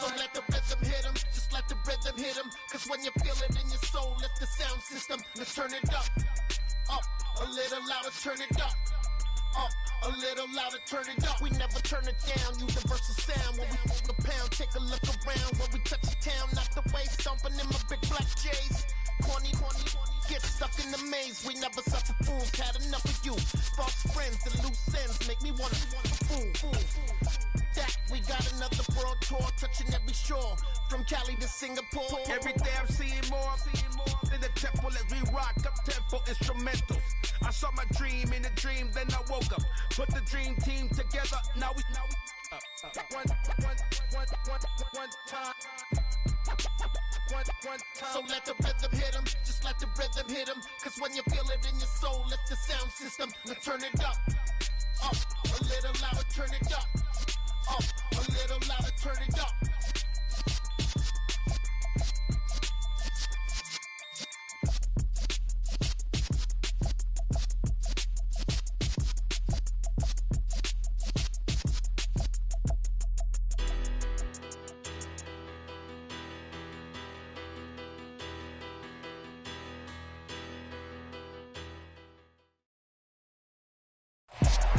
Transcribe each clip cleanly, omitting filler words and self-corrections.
So let the rhythm hit 'em, just let the rhythm hit 'em. Cause when you feel it in your soul, lift the sound system. Let's turn it up, a little louder, turn it up. A little louder, turn it up. We never turn it down, universal sound. When we move the pound, take a look around. When we touch the town, knock the way, stomping in my big black J's. Corny, get stuck in the maze. We never suffer fools, had enough of you. False friends and loose ends make me wanna fool. That we got another world tour, touching every shore, from Cali to Singapore. Every day I'm seeing more in the temple as we rock up tempo instrumentals. I saw my dream in a dream, then I woke up. Put the dream team together. Now we one time. So let the rhythm hit 'em, just let the rhythm hit 'em. Cause when you feel it in your soul, lift the sound system. Let's turn it up, a little louder, turn it up, a little louder, turn it up.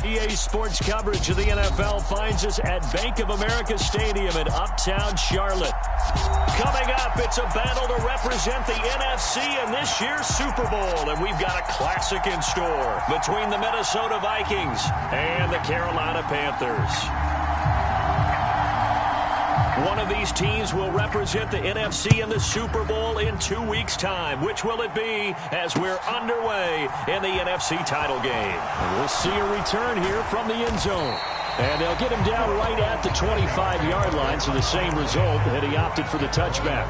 EA Sports coverage of the NFL finds us at Bank of America Stadium in Uptown Charlotte. Coming up, it's a battle to represent the NFC in this year's Super Bowl, and we've got a classic in store between the Minnesota Vikings and the Carolina Panthers. One of these teams will represent the NFC in the Super Bowl in 2 weeks' time. Which will it be as we're underway in the NFC title game? And we'll see a return here from the end zone. And they'll get him down right at the 25-yard line, so the same result had he opted for the touchback.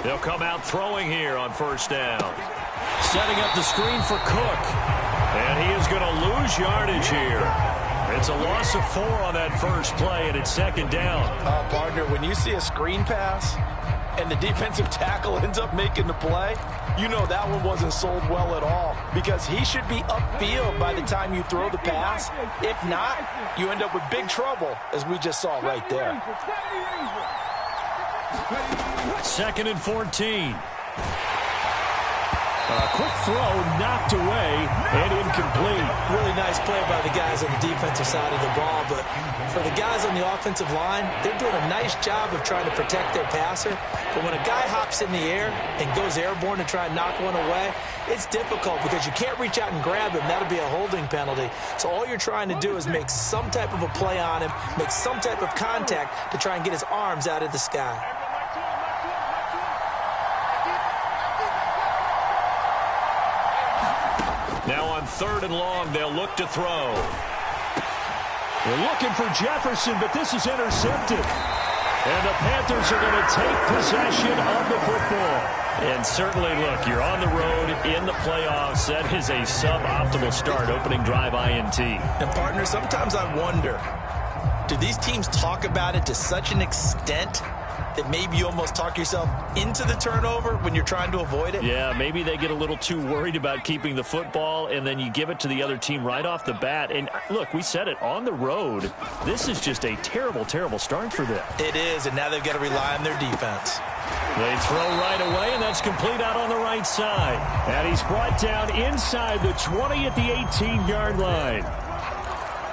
They'll come out throwing here on first down. Setting up the screen for Cook. And he is going to lose yardage here. It's a loss of 4 on that first play, and it's second down. Partner, when you see a screen pass and the defensive tackle ends up making the play, you know that one wasn't sold well at all, because he should be upfield by the time you throw the pass. If not, you end up with big trouble, as we just saw right there. Second and 14. A quick throw knocked away and incomplete. Really nice play by the guys on the defensive side of the ball, but for the guys on the offensive line, they're doing a nice job of trying to protect their passer. But when a guy hops in the air and goes airborne to try and knock one away, it's difficult because you can't reach out and grab him. That'll be a holding penalty. So all you're trying to do is make some type of a play on him, make some type of contact to try and get his arms out of the sky. Now on third and long, they'll look to throw. They're looking for Jefferson, but this is intercepted. And the Panthers are going to take possession of the football. And certainly, look, you're on the road in the playoffs. That is a suboptimal start, opening drive INT. And, partner, sometimes I wonder, do these teams talk about it to such an extent that maybe you almost talk yourself into the turnover when you're trying to avoid it? Yeah, maybe they get a little too worried about keeping the football, and then you give it to the other team right off the bat. And, look, we said it, on the road, this is just a terrible, terrible start for them. It is, and now they've got to rely on their defense. They throw right away, and that's complete out on the right side. And he's brought down inside the 20 at the 18-yard line.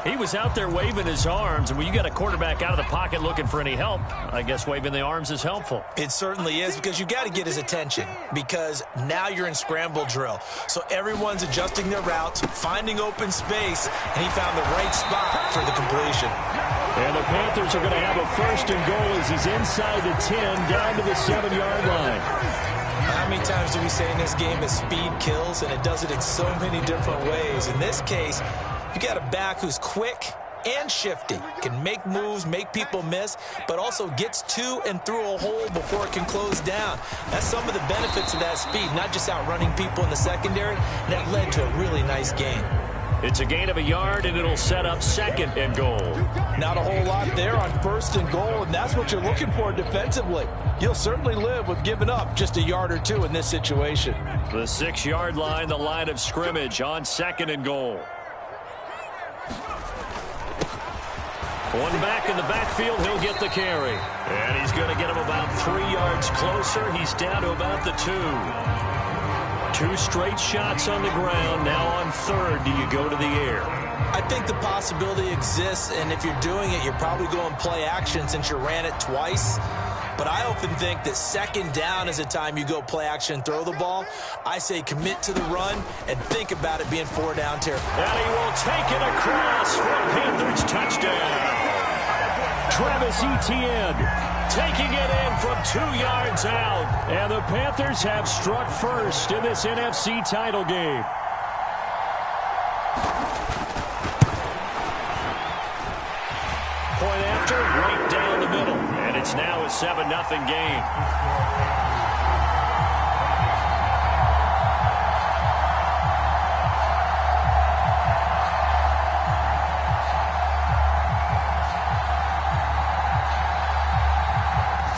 He was out there waving his arms, and when you got a quarterback out of the pocket looking for any help, I guess waving the arms is helpful. It certainly is, because you got to get his attention, because now you're in scramble drill. So everyone's adjusting their routes, finding open space, and he found the right spot for the completion. And the Panthers are going to have a first and goal as he's inside the 10, down to the 7-yard line. How many times do we say in this game that speed kills, and it does it in so many different ways? In this case, you got a back who's quick and shifty, can make moves, make people miss, but also gets to and through a hole before it can close down. That's some of the benefits of that speed, not just outrunning people in the secondary, and that led to a really nice gain. It's a gain of a yard, and it'll set up second and goal. Not a whole lot there on 1st and goal, and that's what you're looking for defensively. You'll certainly live with giving up just a yard or two in this situation. The 6-yard line, the line of scrimmage on 2nd and goal. One back in the backfield, he'll get the carry. And he's going to get him about 3 yards closer. He's down to about the 2. 2 straight shots on the ground. Now on 3rd, do you go to the air? I think the possibility exists, and if you're doing it, you're probably going play action since you ran it twice. But I often think that 2nd down is a time you go play action and throw the ball. I say commit to the run and think about it being 4 down territory. And he will take it across for a Panthers touchdown. Travis Etienne taking it in from 2 yards out. And the Panthers have struck first in this NFC title game. Point after, right down the middle. And it's now a 7-0 game.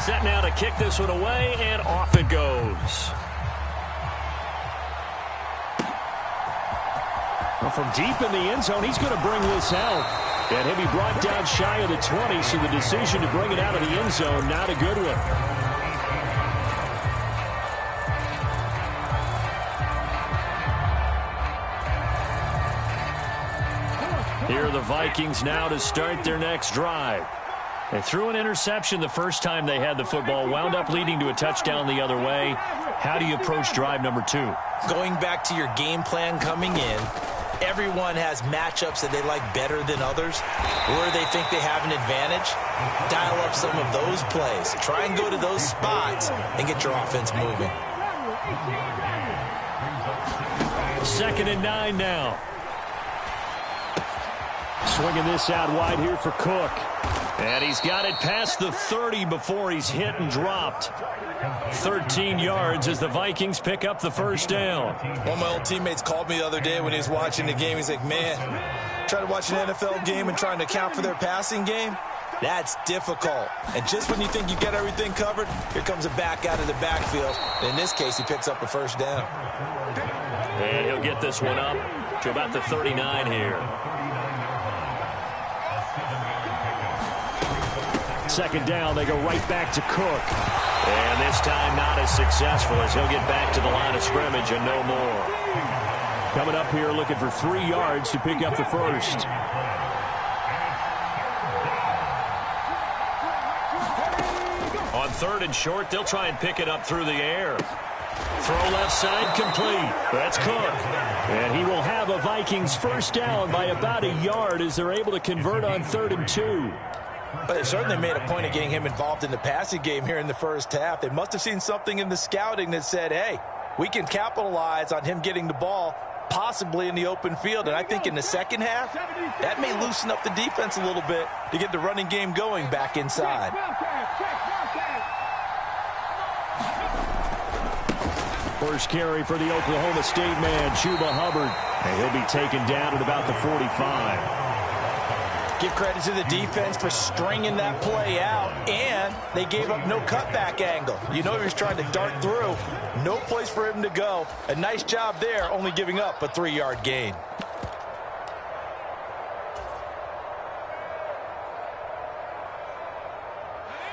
Set now to kick this one away, and off it goes. Well, from deep in the end zone, he's going to bring this out. And he'll be brought down shy of the 20, so the decision to bring it out of the end zone, not a good one. Here are the Vikings now to start their next drive. They threw an interception the first time they had the football, wound up leading to a touchdown the other way. How do you approach drive number 2? Going back to your game plan coming in, everyone has matchups that they like better than others, where they think they have an advantage. Dial up some of those plays. Try and go to those spots and get your offense moving. 2nd and 9 now. Swinging this out wide here for Cook. And he's got it past the 30 before he's hit and dropped. 13 yards as the Vikings pick up the first down. One of my old teammates called me the other day when he was watching the game. He's like, man, trying to watch an NFL game and trying to account for their passing game, that's difficult. And just when you think you get everything covered, here comes a back out of the backfield. And in this case, he picks up a first down. And he'll get this one up to about the 39 here. 2nd down, they go right back to Cook. And this time not as successful as he'll get back to the line of scrimmage and no more. Coming up here looking for 3 yards to pick up the first. On 3rd and short, they'll try and pick it up through the air. Throw left side complete. That's Cook. And he will have a Vikings first down by about a yard as they're able to convert on 3rd and 2. But they certainly made a point of getting him involved in the passing game here in the first half. They must have seen something in the scouting that said, hey, we can capitalize on him getting the ball possibly in the open field. And I think in the second half, that may loosen up the defense a little bit to get the running game going back inside. First carry for the Oklahoma State man, Chuba Hubbard. And he'll be taken down at about the 45. Give credit to the defense for stringing that play out, and they gave up no cutback angle. You know he was trying to dart through. No place for him to go. A nice job there, only giving up a 3-yard gain.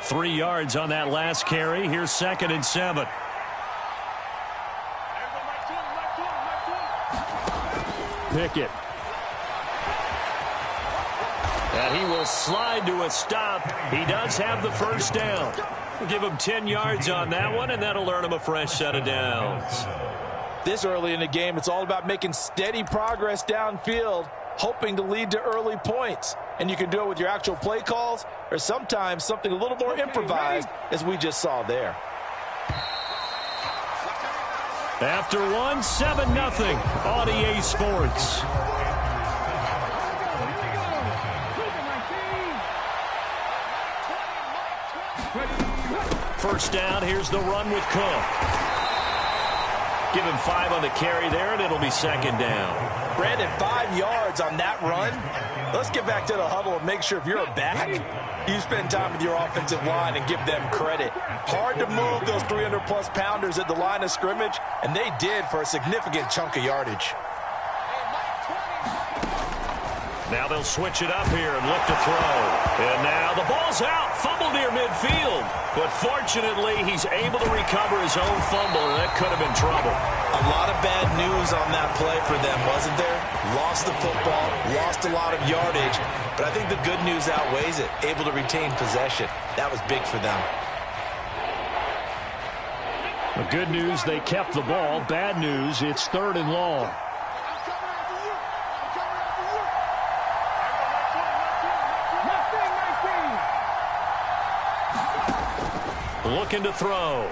Three yards on that last carry. Here's 2nd and 7. Pickett. And he will slide to a stop. He does have the first down. We'll give him 10 yards on that one, and that'll earn him a fresh set of downs. This early in the game, it's all about making steady progress downfield, hoping to lead to early points. And you can do it with your actual play calls, or sometimes something a little more improvised, as we just saw there. After one, 7-0 on EA Sports. First down, here's the run with Cook. Give him 5 on the carry there, and it'll be 2nd down. Brandon, 5 yards on that run. Let's get back to the huddle and make sure if you're a back, you spend time with your offensive line and give them credit. Hard to move those 300-plus pounders at the line of scrimmage, and they did for a significant chunk of yardage. Now they'll switch it up here and look to throw. And now the ball's out. Fumble near midfield. But fortunately, he's able to recover his own fumble, and that could have been trouble. A lot of bad news on that play for them, wasn't there? Lost the football, lost a lot of yardage. But I think the good news outweighs it. Able to retain possession. That was big for them. The good news, they kept the ball. Bad news, it's 3rd and long. Looking to throw.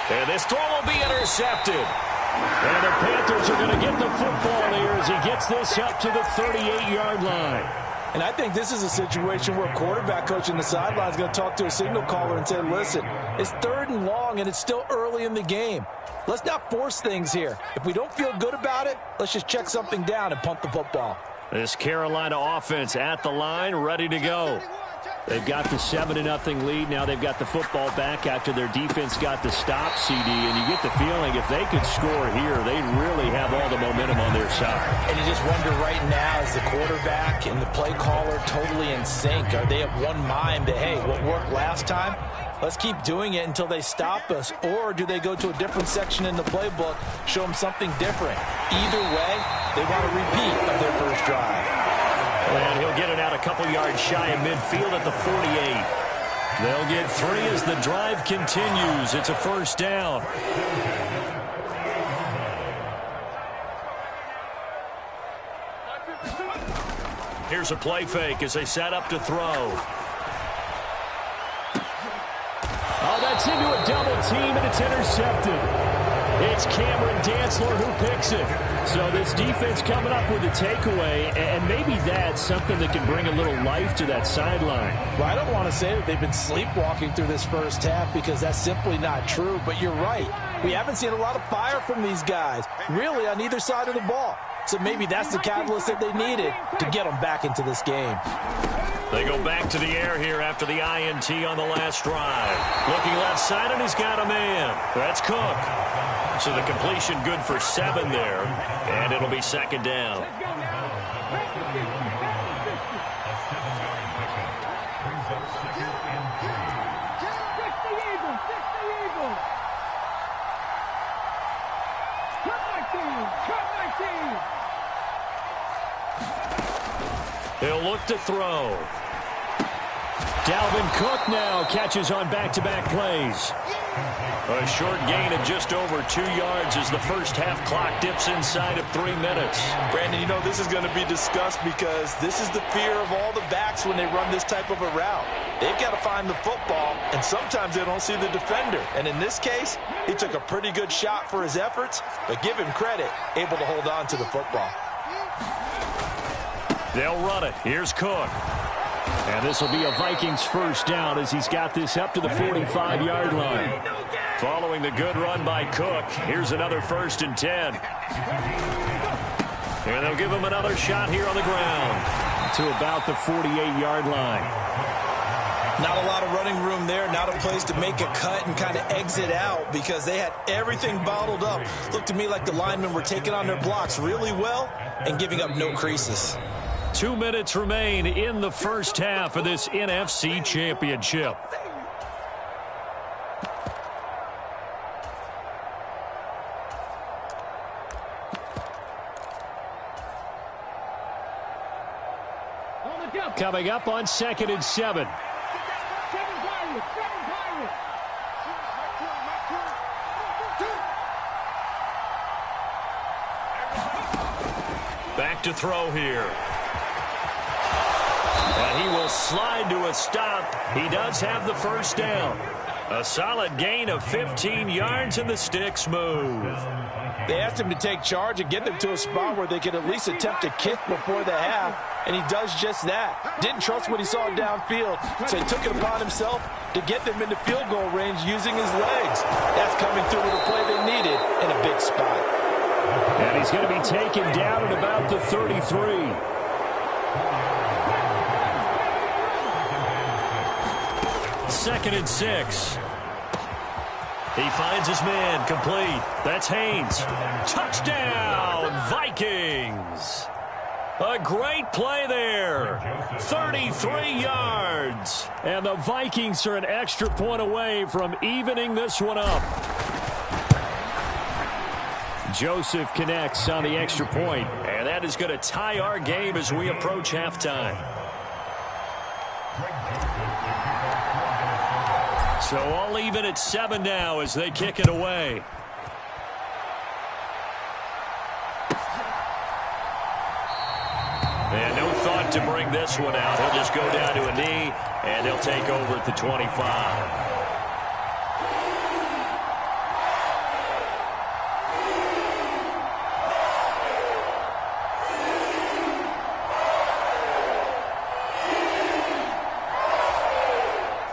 And this throw will be intercepted. And the Panthers are going to get the football here as he gets this up to the 38-yard line. And I think this is a situation where a quarterback coach in the sideline is going to talk to a signal caller and say, listen, it's 3rd and long and it's still early in the game. Let's not force things here. If we don't feel good about it, let's just check something down and punt the football. This Carolina offense at the line, ready to go. They've got the 7-0 lead. Now they've got the football back after their defense got the stop, CD. And you get the feeling if they could score here, they really have all the momentum on their side. And you just wonder right now, is the quarterback and the play caller totally in sync? Are they of one mind that, hey, what worked last time, let's keep doing it until they stop us? Or do they go to a different section in the playbook, show them something different? Either way, they want a repeat of their first drive. And he'll get it out a couple yards shy of midfield at the 48. They'll get 3 as the drive continues. It's a 1st down. Here's a play fake as they set up to throw. Oh, that's into a double team, and it's intercepted. It's Cameron Dantzler who picks it. So this defense coming up with a takeaway, and maybe that's something that can bring a little life to that sideline. Well, I don't want to say that they've been sleepwalking through this first half because that's simply not true, but you're right. We haven't seen a lot of fire from these guys, really on either side of the ball. So maybe that's the catalyst that they needed to get them back into this game. They go back to the air here after the INT on the last drive. Looking left side, and he's got a man. That's Cook. So the completion good for 7 there, and it'll be 2nd down. He'll look to throw. Dalvin Cook now catches on back-to-back plays. A short gain of just over 2 yards as the first half clock dips inside of 3 minutes. Brandon, you know this is going to be discussed because this is the fear of all the backs when they run this type of a route. They've got to find the football, and sometimes they don't see the defender. And in this case, he took a pretty good shot for his efforts, but give him credit, able to hold on to the football. They'll run it. Here's Cook. And this will be a Vikings 1st down as he's got this up to the 45-yard line. Following the good run by Cook, here's another 1st and 10. And they'll give him another shot here on the ground to about the 48-yard line. Not a lot of running room there, not a place to make a cut and kind of exit out because they had everything bottled up. Looked to me like the linemen were taking on their blocks really well and giving up no creases. 2 minutes remain in the first half of this NFC Championship. Coming up on 2nd and 7. Back to throw here. And he will slide to a stop. He does have the 1st down. A solid gain of 15 yards, and the sticks move. They asked him to take charge and get them to a spot where they could at least attempt to kick before the half, and he does just that. Didn't trust what he saw downfield, so he took it upon himself to get them into field goal range using his legs. That's coming through with a play they needed in a big spot. And he's going to be taken down at about the 33. Second and 6. He finds his man, complete. That's Haynes. Touchdown, Vikings. A great play there. 33 yards. And the Vikings are an extra point away from evening this one up. Joseph connects on the extra point, and that is going to tie our game as we approach halftime. So all even at 7 now as they kick it away. And no thought to bring this one out. He'll just go down to a knee, and he'll take over at the 25.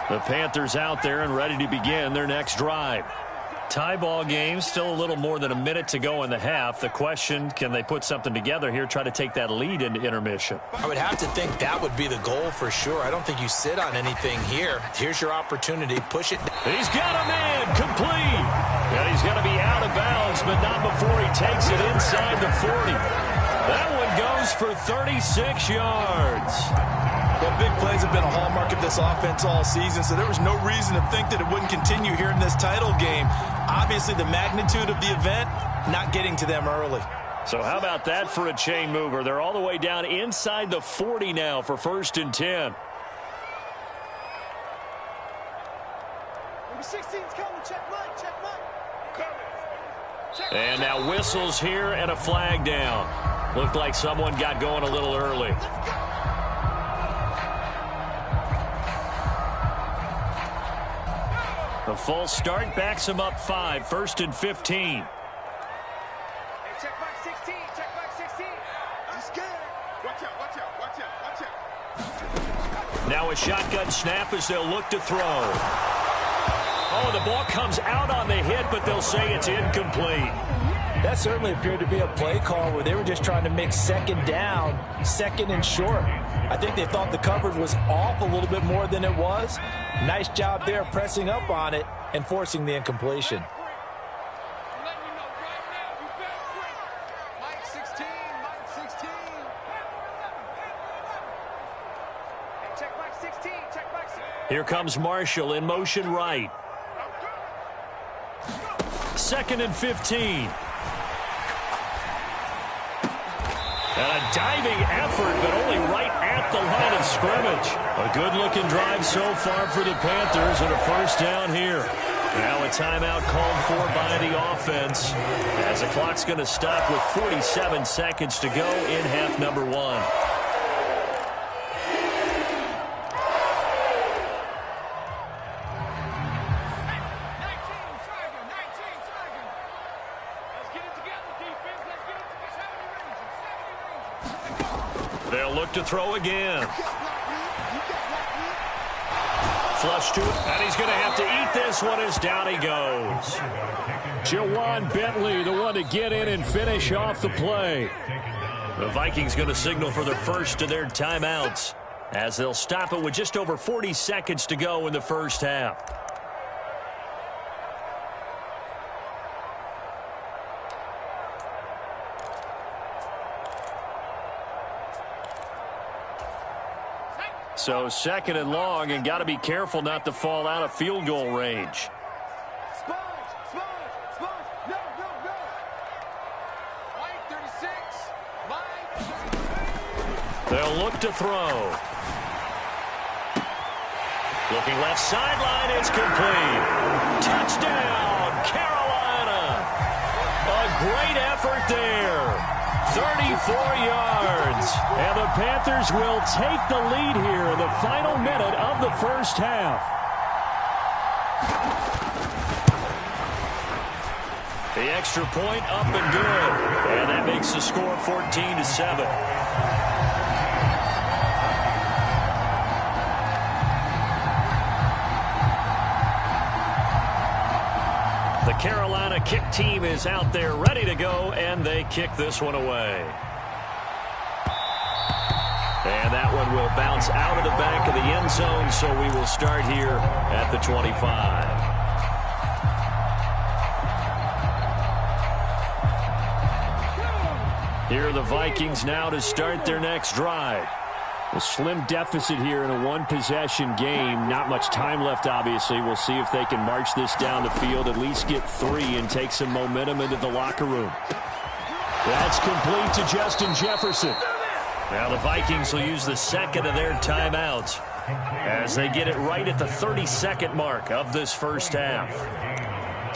The Panthers out there and ready to begin their next drive. Tie ball game, still a little more than a minute to go in the half. The question, can they put something together here, try to take that lead into intermission? I would have to think that would be the goal for sure. I don't think you sit on anything here. Here's your opportunity. Push it. He's got a man, complete. And he's going to be out of bounds, but not before he takes it inside the 40. That one goes for 36 yards. Well, big plays have been a hallmark of this offense all season, so there was no reason to think that it wouldn't continue here in this title game. Obviously, the magnitude of the event, not getting to them early. So how about that for a chain mover? They're all the way down inside the 40 now for 1st and 10. Number 16's coming. Check Mike. Check Mike. And now whistles here and a flag down. Looked like someone got going a little early. The false start backs him up 5, 1st and 15. Hey, check Mike 16. Check Mike 16. I'm scared. Watch out. Watch out. Watch out. Watch out. Now a shotgun snap as they'll look to throw. Oh, the ball comes out on the hit, but they'll say it's incomplete. That certainly appeared to be a play call where they were just trying to make second down, second and short. I think they thought the coverage was off a little bit more than it was. Nice job there pressing up on it and forcing the incompletion. Mike 16. Mike 16. Hey, check Mike 16. Check Mike 16. Here comes Marshall in motion right. 2nd and 15. And a diving effort, but only right at the line of scrimmage. A good-looking drive so far for the Panthers and a 1st down here. Now a timeout called for by the offense as the clock's going to stop with 47 seconds to go in half number 1. They'll look to throw again. Flush to it, and he's going to have to eat this one as down he goes. Jawan Bentley, the one to get in and finish off the play. The Vikings going to signal for the first of their timeouts as they'll stop it with just over 40 seconds to go in the 1st half. So 2nd and long, and got to be careful not to fall out of field goal range. Sponge. No. Mike 36. Mike 33. They'll look to throw. Looking left sideline, it's complete. Touchdown, Carolina. A great effort there. 34 yards. And the Panthers will take the lead here in the final minute of the 1st half. The extra point up and good. And that makes the score 14-7. The Carolina kick team is out there ready to go, and they kick this one away. And that one will bounce out of the back of the end zone, so we will start here at the 25. Here are the Vikings now to start their next drive. A slim deficit here in a one-possession game. Not much time left, obviously. We'll see if they can march this down the field, at least get 3 and take some momentum into the locker room. That's complete to Justin Jefferson. Now the Vikings will use the second of their timeouts as they get it right at the 32nd mark of this first half.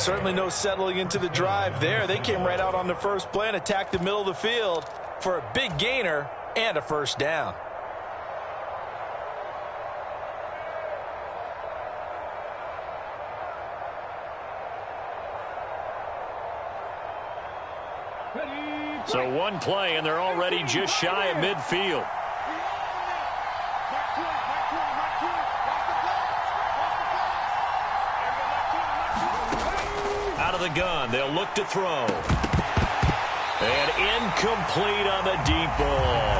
Certainly no settling into the drive there. They came right out on the first play and attacked the middle of the field for a big gainer and a first down. So one play, and they're already just shy of midfield. Out of the gun, they'll look to throw. And incomplete on the deep ball.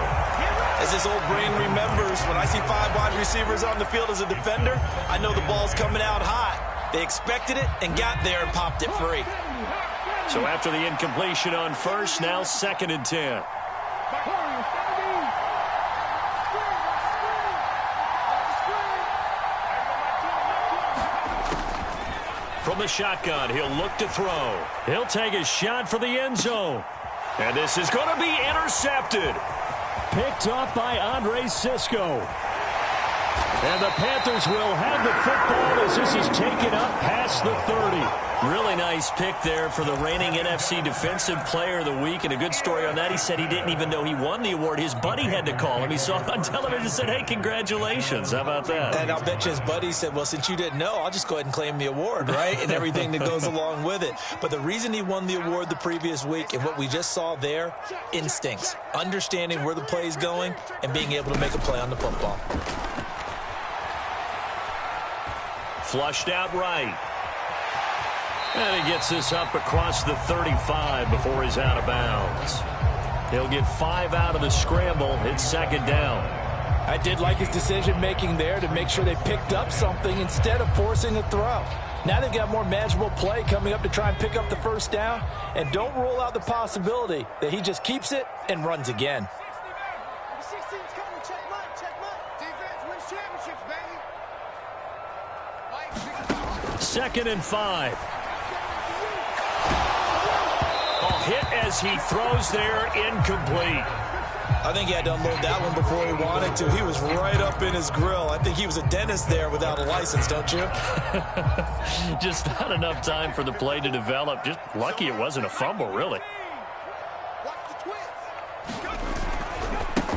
As this old brain remembers, when I see 5 wide receivers on the field as a defender, I know the ball's coming out hot. They expected it and got there and popped it free. So after the incompletion on first, now 2nd and 10. From the shotgun, he'll look to throw. He'll take a shot for the end zone. And this is going to be intercepted. Picked off by Andre Sisco. And the Panthers will have the football as this is taken up past the 30. Really nice pick there for the reigning NFC Defensive Player of the Week. And a good story on that. He said he didn't even know he won the award. His buddy had to call him. He saw it on television and said, hey, congratulations. How about that? And I'll bet you his buddy said, well, since you didn't know, I'll just go ahead and claim the award, right? And everything that goes along with it. But the reason he won the award the previous week and what we just saw there, instincts. Understanding where the play is going and being able to make a play on the football. Flushed out right. And he gets this up across the 35 before he's out of bounds. He'll get 5 out of the scramble. It's 2nd down. I did like his decision-making there to make sure they picked up something instead of forcing a throw. Now they've got more manageable play coming up to try and pick up the first down. And don't rule out the possibility that he just keeps it and runs again. 16's coming, check mine. Defense wins championships, baby. 2nd and 5. Hit as he throws there, incomplete. I think he had to unload that one before he wanted to. He was right up in his grill. I think he was a dentist there without a license, don't you? Just not enough time for the play to develop. Just lucky it wasn't a fumble, really.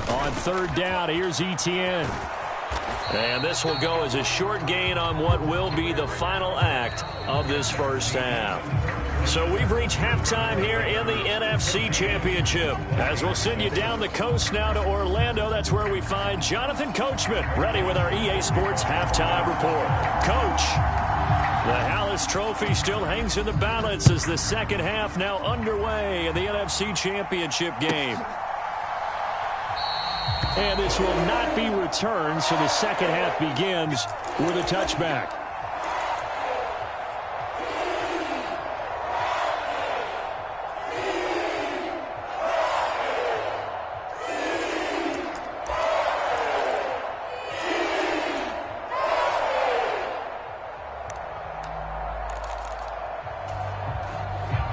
On 3rd down, here's Etienne. And this will go as a short gain on what will be the final act of this first half. So we've reached halftime here in the NFC Championship. As we'll send you down the coast now to Orlando, that's where we find Jonathan Coachman ready with our EA Sports Halftime Report. Coach, the Hallis Trophy still hangs in the balance as the second half now underway in the NFC Championship game. And this will not be returned, so the second half begins with a touchback.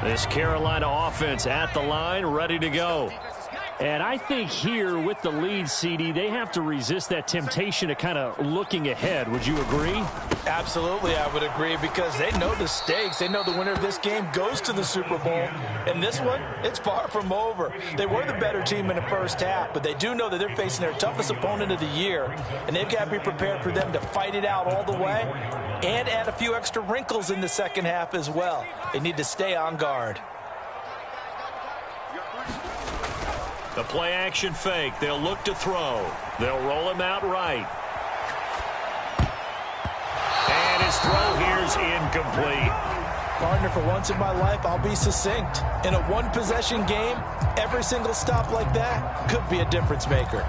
This Carolina offense at the line, ready to go. And I think here with the lead, CD, they have to resist that temptation of kind of looking ahead. Would you agree? Absolutely, I would agree, because they know the stakes. They know the winner of this game goes to the Super Bowl. And this one, it's far from over. They were the better team in the first half, but they do know that they're facing their toughest opponent of the year, and they've got to be prepared for them to fight it out all the way and add a few extra wrinkles in the second half as well. They need to stay on guard. The play action fake. They'll look to throw. They'll roll him out right. And his throw here's incomplete. Partner, for once in my life, I'll be succinct. In a one-possession game, every single stop like that could be a difference maker.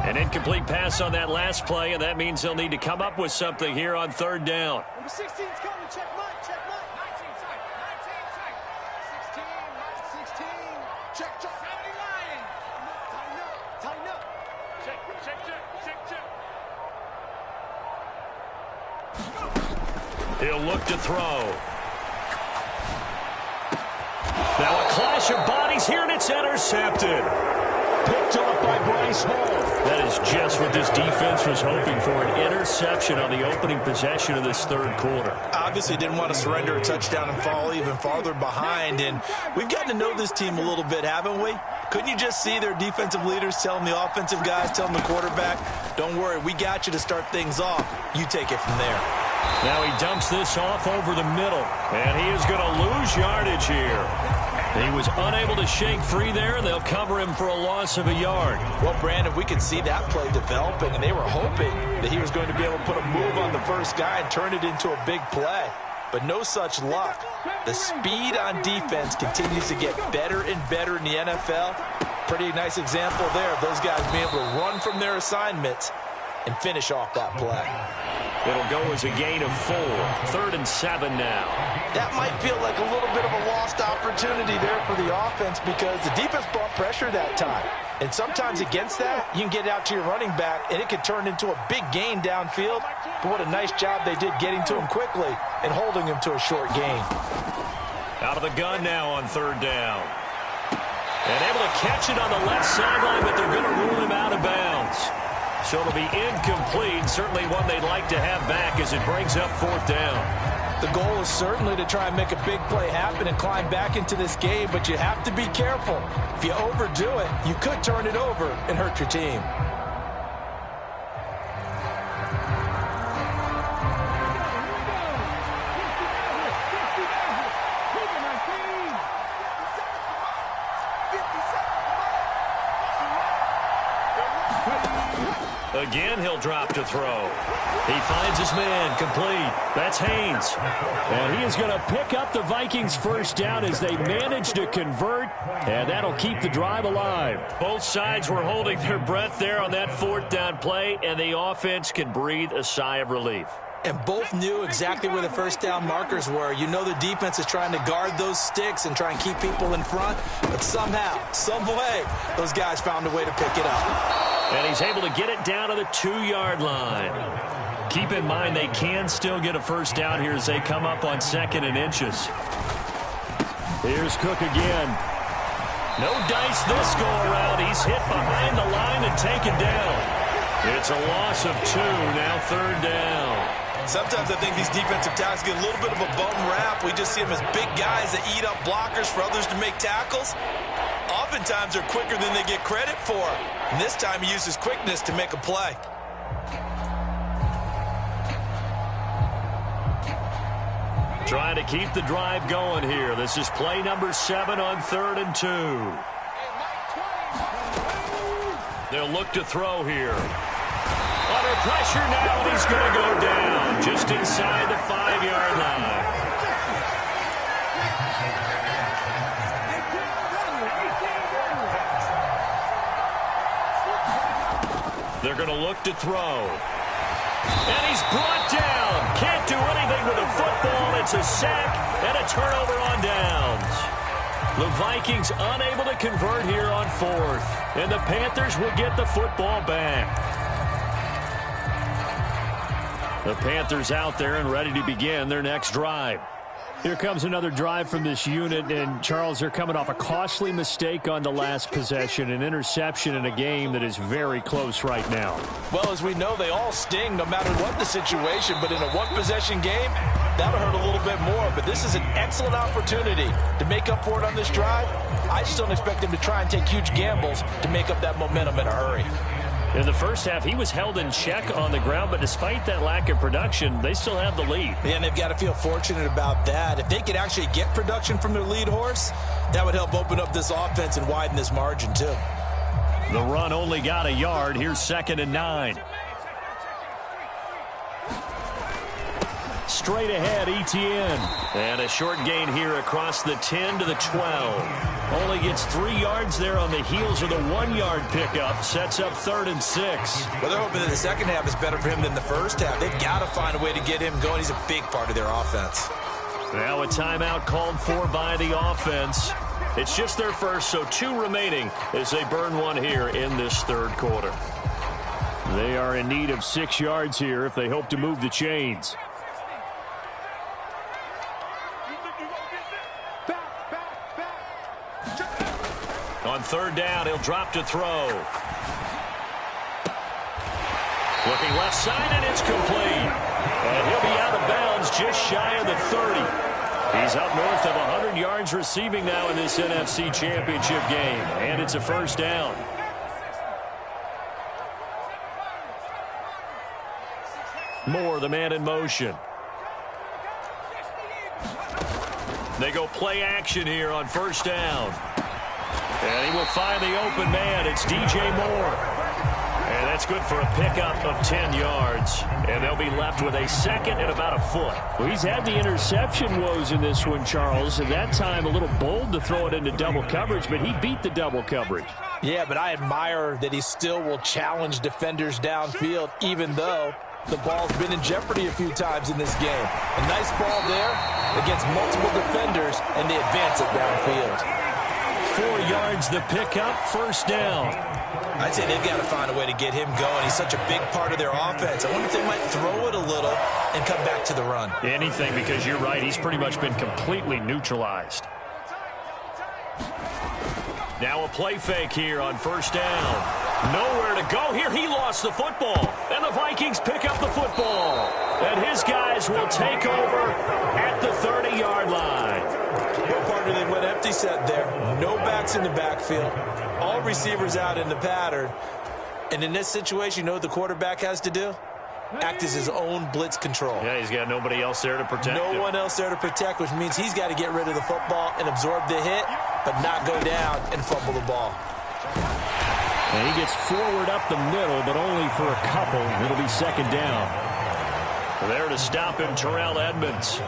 An incomplete pass on that last play, and that means they'll need to come up with something here on third down. Number 16's coming. Check mine. Check mine. 19 tight. 16. 16. Check. 70 lying. Tighten up. Check. He'll look to throw. Now a clash of bodies here, and it's intercepted. Picked off by Bryce Hall. That is just what this defense was hoping for, an interception on the opening possession of this third quarter. Obviously didn't want to surrender a touchdown and fall even farther behind, and we've gotten to know this team a little bit, haven't we? Couldn't you just see their defensive leaders telling the offensive guys, telling the quarterback, don't worry, we got you to start things off. You take it from there. Now he dumps this off over the middle, and he is going to lose yardage here. He was unable to shake free there, and they'll cover him for a loss of a yard. Well, Brandon, we could see that play developing, and they were hoping that he was going to be able to put a move on the first guy and turn it into a big play. But no such luck. The speed on defense continues to get better and better in the NFL. Pretty nice example there of those guys being able to run from their assignments and finish off that play. It'll go as a gain of 4. 3rd and 7 now. That might feel like a little bit of a lost opportunity there for the offense because the defense brought pressure that time. And sometimes against that, you can get out to your running back, and it could turn into a big gain downfield. But what a nice job they did getting to him quickly and holding him to a short gain. Out of the gun now on 3rd down. And able to catch it on the left sideline, but they're going to rule him out of bounds. So it'll be incomplete, certainly one they'd like to have back as it brings up 4th down. The goal is certainly to try and make a big play happen and climb back into this game, but you have to be careful. If you overdo it, you could turn it over and hurt your team. Again, he'll drop to throw. He finds his man, complete. That's Haynes. And he is going to pick up the Vikings' first down as they manage to convert, and that'll keep the drive alive. Both sides were holding their breath there on that 4th down play, and the offense can breathe a sigh of relief. And both knew exactly where the first down markers were. You know the defense is trying to guard those sticks and try and keep people in front, but somehow, some way, those guys found a way to pick it up. And he's able to get it down to the 2-yard line. Keep in mind they can still get a first down here as they come up on 2nd and inches. Here's Cook again. No dice this go around. He's hit behind the line and taken down. It's a loss of 2, now 3rd down. Sometimes I think these defensive tackles get a little bit of a bum rap. We just see them as big guys that eat up blockers for others to make tackles. Oftentimes they're quicker than they get credit for. And this time he uses quickness to make a play. Trying to keep the drive going here. This is play number 7 on 3rd and 2. They'll look to throw here. Under pressure now, and he's going to go down just inside the 5-yard line. They're going to look to throw. And he's brought down. Can't do anything with the football. It's a sack and a turnover on downs. The Vikings unable to convert here on 4th. And the Panthers will get the football back. The Panthers out there and ready to begin their next drive. Here comes another drive from this unit, and Charles, they're coming off a costly mistake on the last possession, an interception in a game that is very close right now. Well, as we know, they all sting no matter what the situation, but in a one-possession game, that'll hurt a little bit more. But this is an excellent opportunity to make up for it on this drive. I just don't expect them to try and take huge gambles to make up that momentum in a hurry. In the first half, he was held in check on the ground, but despite that lack of production, they still have the lead. And they've got to feel fortunate about that. If they could actually get production from their lead horse, that would help open up this offense and widen this margin, too. The run only got a yard. Here's 2nd and 9. Straight ahead, Etienne. And a short gain here across the 10 to the 12. Only gets 3 yards there on the heels of the 1-yard pickup. Sets up 3rd and 6. Well, they're hoping that the second half is better for him than the first half. They've got to find a way to get him going. He's a big part of their offense. Now a timeout called for by the offense. It's just their first, so 2 remaining as they burn 1 here in this 3rd quarter. They are in need of 6 yards here if they hope to move the chains. On 3rd down, he'll drop to throw. Looking left side, and it's complete. And he'll be out of bounds just shy of the 30. He's up north of 100 yards receiving now in this NFC Championship game. And it's a 1st down. Moore, the man in motion. They go play action here on 1st down. And he will find the open man. It's DJ Moore. And that's good for a pickup of 10 yards. And they'll be left with a 2nd and about a foot. Well, he's had the interception woes in this one, Charles. At that time, a little bold to throw it into double coverage, but he beat the double coverage. Yeah, but I admire that he still will challenge defenders downfield, even though the ball's been in jeopardy a few times in this game. A nice ball there against multiple defenders, and they advance it downfield. 4 yards the pickup, 1st down. I'd say they've got to find a way to get him going. He's such a big part of their offense. I wonder if they might throw it a little and come back to the run. Anything, because you're right. He's pretty much been completely neutralized. Now a play fake here on 1st down. Nowhere to go here. He lost the football. And the Vikings pick up the football. And his guys will take over at the 30-yard line. Well, partner, they went empty set there. No backs in the backfield. All receivers out in the pattern. And in this situation, you know what the quarterback has to do? Act as his own blitz control. Yeah, he's got nobody else there to protect him. No one else there to protect, which means he's got to get rid of the football and absorb the hit, but not go down and fumble the ball. And he gets forward up the middle, but only for a couple. It'll be 2nd down. There to stop him, Terrell Edmonds.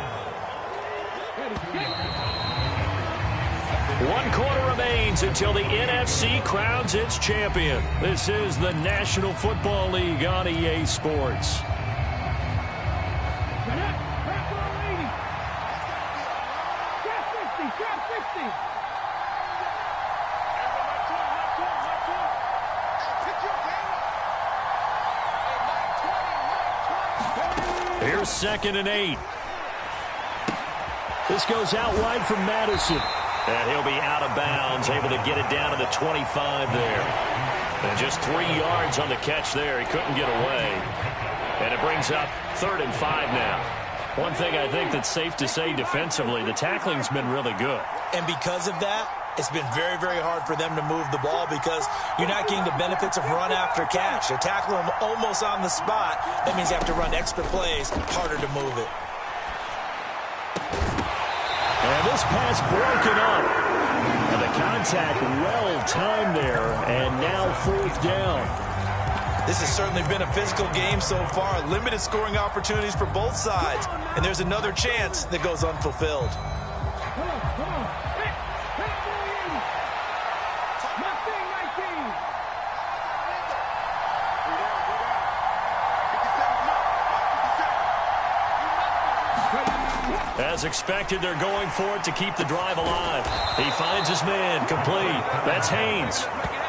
1 quarter remains until the NFC crowns its champion. This is the National Football League on EA Sports. Here's 2nd and 8. This goes out wide from Madison. And he'll be out of bounds, able to get it down to the 25 there. And just 3 yards on the catch there. He couldn't get away. And it brings up 3rd and 5 now. One thing I think that's safe to say defensively, the tackling's been really good. And because of that, it's been very, very hard for them to move the ball because you're not getting the benefits of run after catch. They're tackling them almost on the spot. That means you have to run extra plays, harder to move it. And this pass broken up. And the contact well timed there. And now 4th down. This has certainly been a physical game so far. Limited scoring opportunities for both sides. And there's another chance that goes unfulfilled. As expected, they're going for it to keep the drive alive. He finds his man, complete. That's Haynes.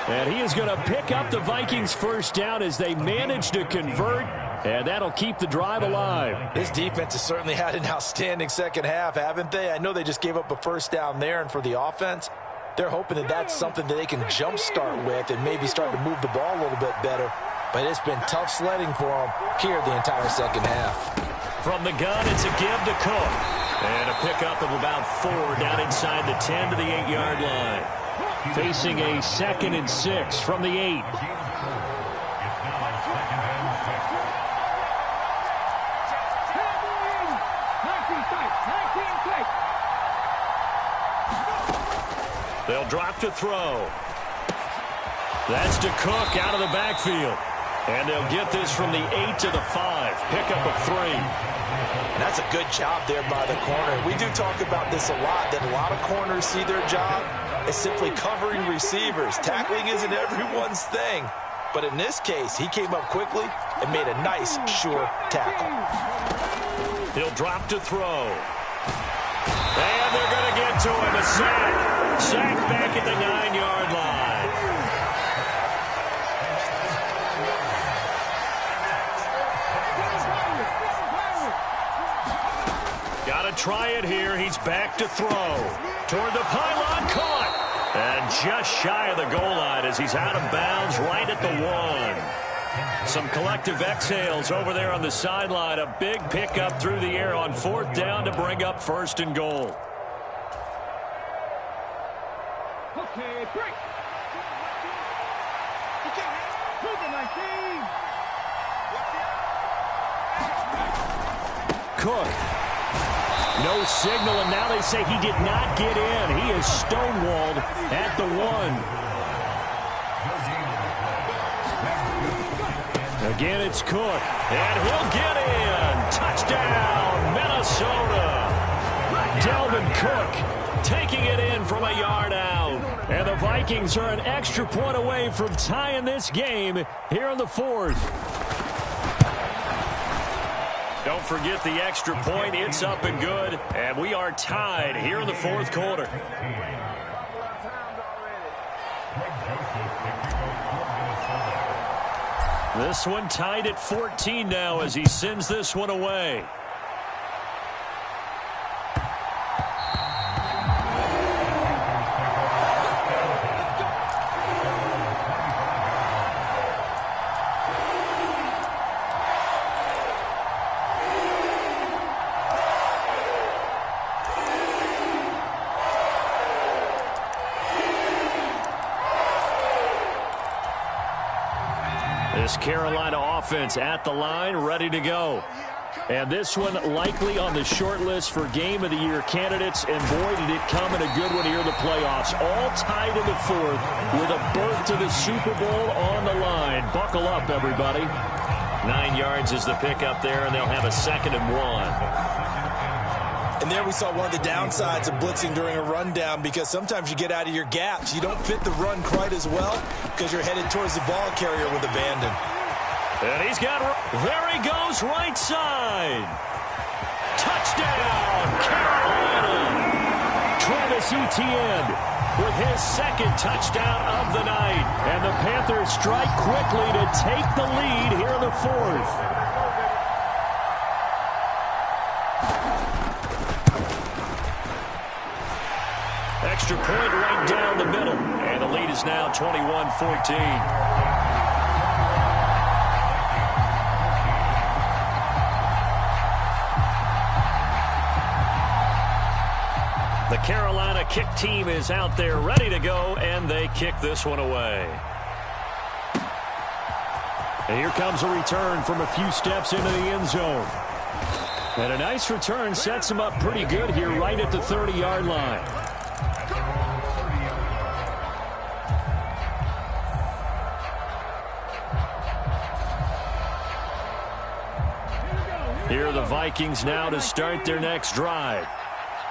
And he is going to pick up the Vikings' 1st down as they manage to convert, and that'll keep the drive alive. This defense has certainly had an outstanding second half, haven't they? I know they just gave up a 1st down there, and for the offense, they're hoping that that's something that they can jumpstart with and maybe start to move the ball a little bit better. But it's been tough sledding for them here the entire second half. From the gun, it's a give to Cook. And a pickup of about 4 down inside the 10 to the 8-yard line. Facing a 2nd and 6 from the 8. They'll drop to throw. That's to Cook out of the backfield. And they'll get this from the 8 to the 5. Pickup of 3. And that's a good job there by the corner. We do talk about this a lot, that a lot of corners see their job as simply covering receivers. Tackling isn't everyone's thing. But in this case, he came up quickly and made a nice, sure tackle. He'll drop to throw. And they're going to get to him. A sack. Sack back at the 9-yard line. Got to try it here. He's back to throw. Toward the pylon, caught. And just shy of the goal line as he's out of bounds right at the 1. Some collective exhales over there on the sideline. A big pickup through the air on 4th down to bring up 1st and goal. Okay, break. Cook. No signal, and now they say he did not get in. He is stonewalled at the 1. Again, it's Cook, and he'll get in. Touchdown, Minnesota. Dalvin Cook taking it in from a yard out. And the Vikings are an extra point away from tying this game here in the 4th. Don't forget the extra point. It's up and good. And we are tied here in the 4th quarter. This one tied at 14 now as he sends this one away. This Carolina offense at the line, ready to go. And this one likely on the short list for Game of the Year candidates. And boy, did it come in a good one here in the playoffs. All tied in the 4th with a berth to the Super Bowl on the line. Buckle up, everybody. 9 yards is the pickup there, and they'll have a 2nd and 1. And there we saw one of the downsides of blitzing during a rundown, because sometimes you get out of your gaps. You don't fit the run quite as well because you're headed towards the ball carrier with abandon. And he's got, there he goes, right side. Touchdown, Carolina. Travis Etienne with his 2nd touchdown of the night. And the Panthers strike quickly to take the lead here in the 4th. Extra point right down the middle. And the lead is now 21-14. The Carolina kick team is out there ready to go, and they kick this one away. And here comes a return from a few steps into the end zone. And a nice return sets him up pretty good here right at the 30-yard line. Here are the Vikings now to start their next drive.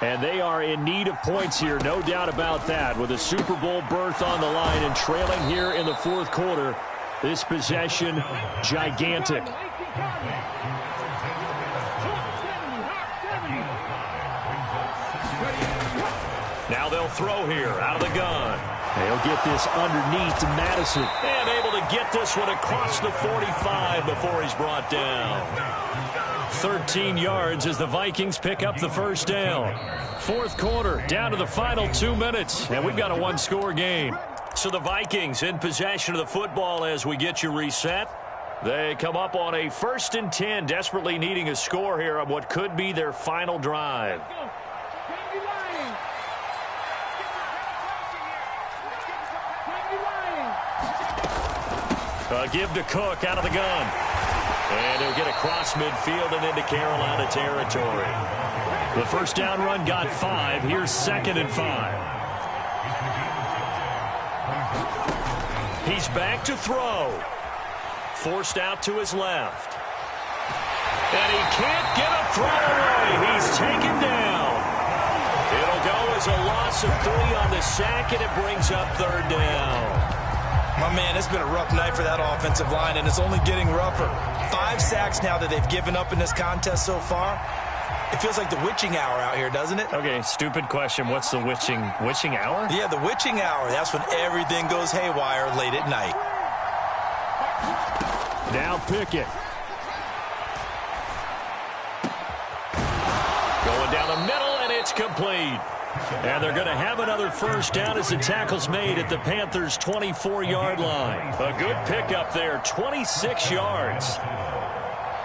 And they are in need of points here, no doubt about that. With a Super Bowl berth on the line and trailing here in the 4th quarter, this possession gigantic. Now they'll throw here out of the gun. They'll get this underneath to Madison. And able to get this one across the 45 before he's brought down. 13 yards as the Vikings pick up the 1st down. 4th quarter, down to the final 2 minutes, and we've got a 1-score game. So the Vikings in possession of the football as we get you reset. They come up on a 1st and 10, desperately needing a score here on what could be their final drive. Give to Cook out of the gun. And he'll get across midfield and into Carolina territory. The 1st down run got 5. Here's 2nd and 5. He's back to throw. Forced out to his left. And he can't get a throw away. He's taken down. It'll go as a loss of 3 on the sack, and it brings up 3rd down. My man, it's been a rough night for that offensive line, and it's only getting rougher. 5 sacks now that they've given up in this contest so far. It feels like the witching hour out here, doesn't it? Okay, stupid question. What's the witching hour? Yeah, the witching hour. That's when everything goes haywire late at night. Now Pickett. Going down the middle, and it's complete. And they're going to have another first down as the tackle's made at the Panthers' 24-yard line. A good pickup there, 26 yards.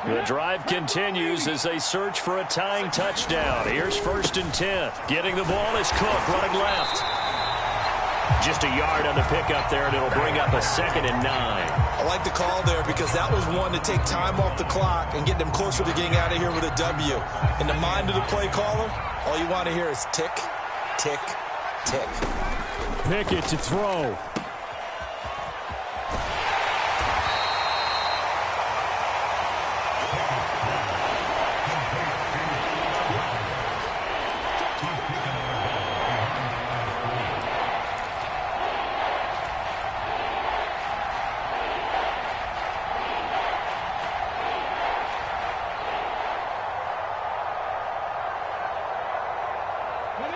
The drive continues as they search for a tying touchdown. Here's 1st and 10. Getting the ball is Cook, running left. Just a yard on the pickup there, and it'll bring up a 2nd and 9. I like the call there because that was one to take time off the clock and get them closer to getting out of here with a W. In the mind of the play caller, all you want to hear is tick, tick, tick. Pickett to throw.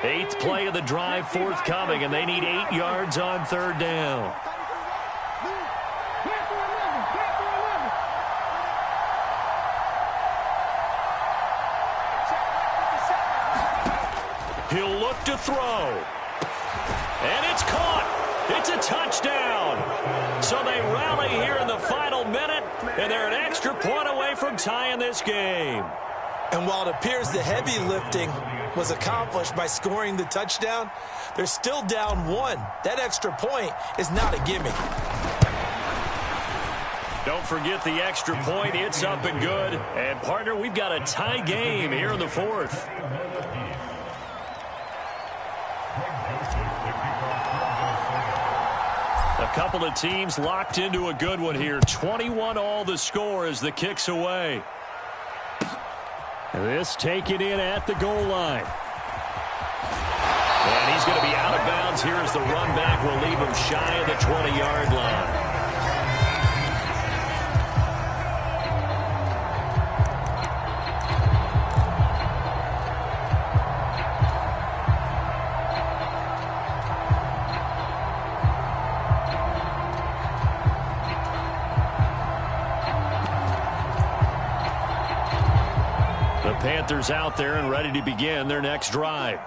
Eighth play of the drive forthcoming, and they need 8 yards on 3rd down. He'll look to throw. And it's caught. It's a touchdown. So they rally here in the final minute, and they're an extra point away from tying this game. And while it appears the heavy lifting was accomplished by scoring the touchdown, they're still down 1. That extra point is not a gimme. Don't forget the extra point. It's up and good. And, partner, we've got a tie game here in the 4th. A couple of teams locked into a good one here. 21-all the score as the kick's away. This taken in at the goal line. And he's going to be out of bounds here as the run back will leave him shy of the 20-yard line. Panthers out there and ready to begin their next drive.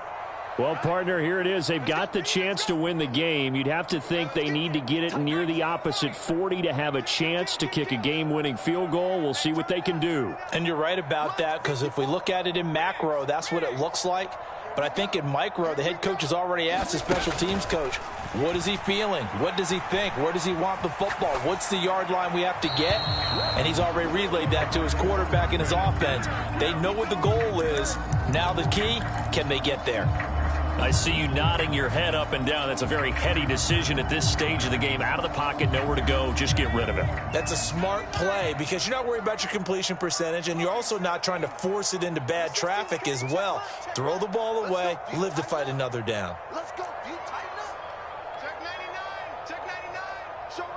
Well, partner, here it is. They've got the chance to win the game. You'd have to think they need to get it near the opposite 40 to have a chance to kick a game-winning field goal. We'll see what they can do. And you're right about that, because if we look at it in macro, that's what it looks like. But I think in micro, the head coach has already asked the special teams coach, what is he feeling? What does he think? Where does he want the football? What's the yard line we have to get? And he's already relayed that to his quarterback and his offense. They know what the goal is. Now the key, can they get there? I see you nodding your head up and down. That's a very heady decision at this stage of the game. Out of the pocket, nowhere to go. Just get rid of it. That's a smart play because you're not worried about your completion percentage, and you're also not trying to force it into bad traffic as well. Throw the ball away, live to fight another down. Let's go. You tighten up. Check 99. Check 99. Show it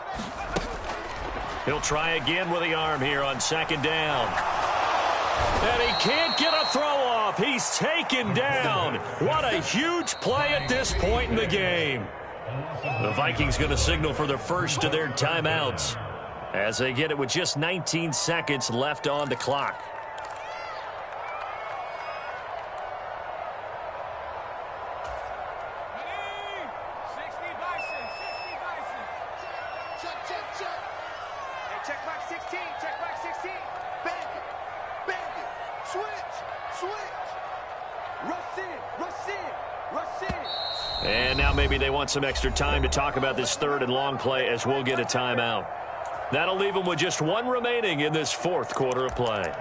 up. He'll try again with the arm here on 2nd down. And he can't get a throw off. He's taken down. What a huge play at this point in the game. The Vikings going to signal for the first of their timeouts as they get it with just 19 seconds left on the clock. And now maybe they want some extra time to talk about this 3rd and long play as we'll get a timeout. That'll leave them with just 1 remaining in this 4th quarter of play.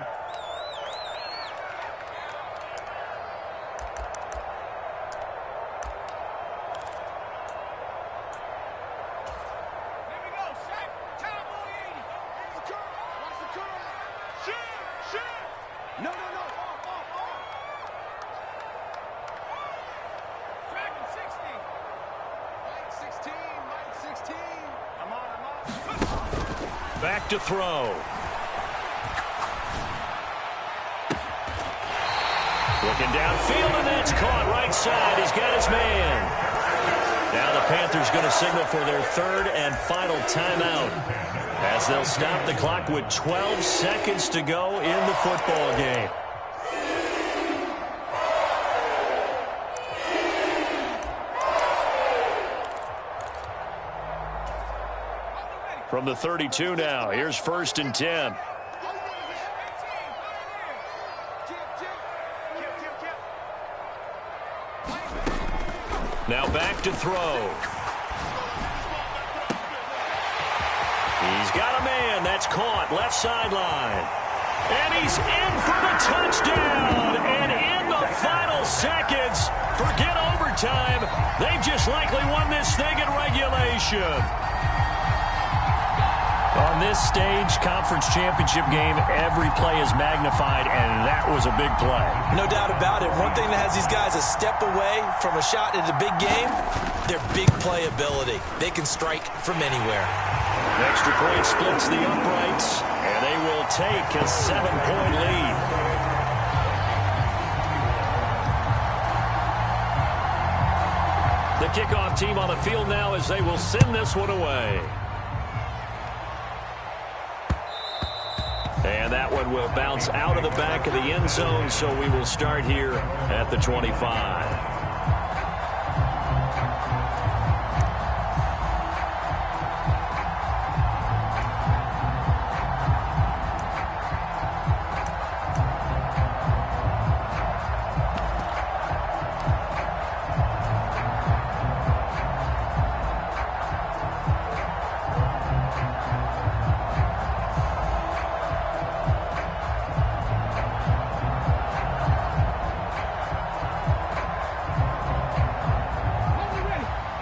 Back to throw. Looking downfield, and that's caught right side. He's got his man. Now the Panthers going to signal for their third and final timeout, as they'll stop the clock with 12 seconds to go in the football game. From the 32 now, here's 1st and 10. Now back to throw. He's got a man. That's caught. Left sideline. And he's in for the touchdown. And in the final seconds, forget overtime. They've just likely won this thing in regulation. On this stage, conference championship game, every play is magnified, and that was a big play. No doubt about it. One thing that has these guys a step away from a shot at a big game, their big play ability. They can strike from anywhere. Extra point splits the uprights, and they will take a 7-point lead. The kickoff team on the field now as they will send this one away. And that one will bounce out of the back of the end zone, so we will start here at the 25.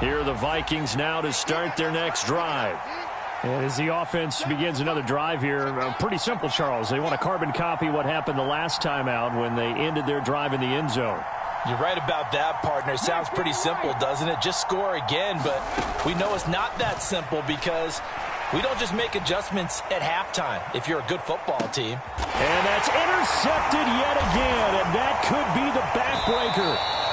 Here are the Vikings now to start their next drive. And as the offense begins another drive here, pretty simple, Charles. They want to carbon copy what happened the last time out when they ended their drive in the end zone. You're right about that, partner. Sounds pretty simple, doesn't it? Just score again, but we know it's not that simple because we don't just make adjustments at halftime if you're a good football team. And that's intercepted yet again, and that could be the backbreaker.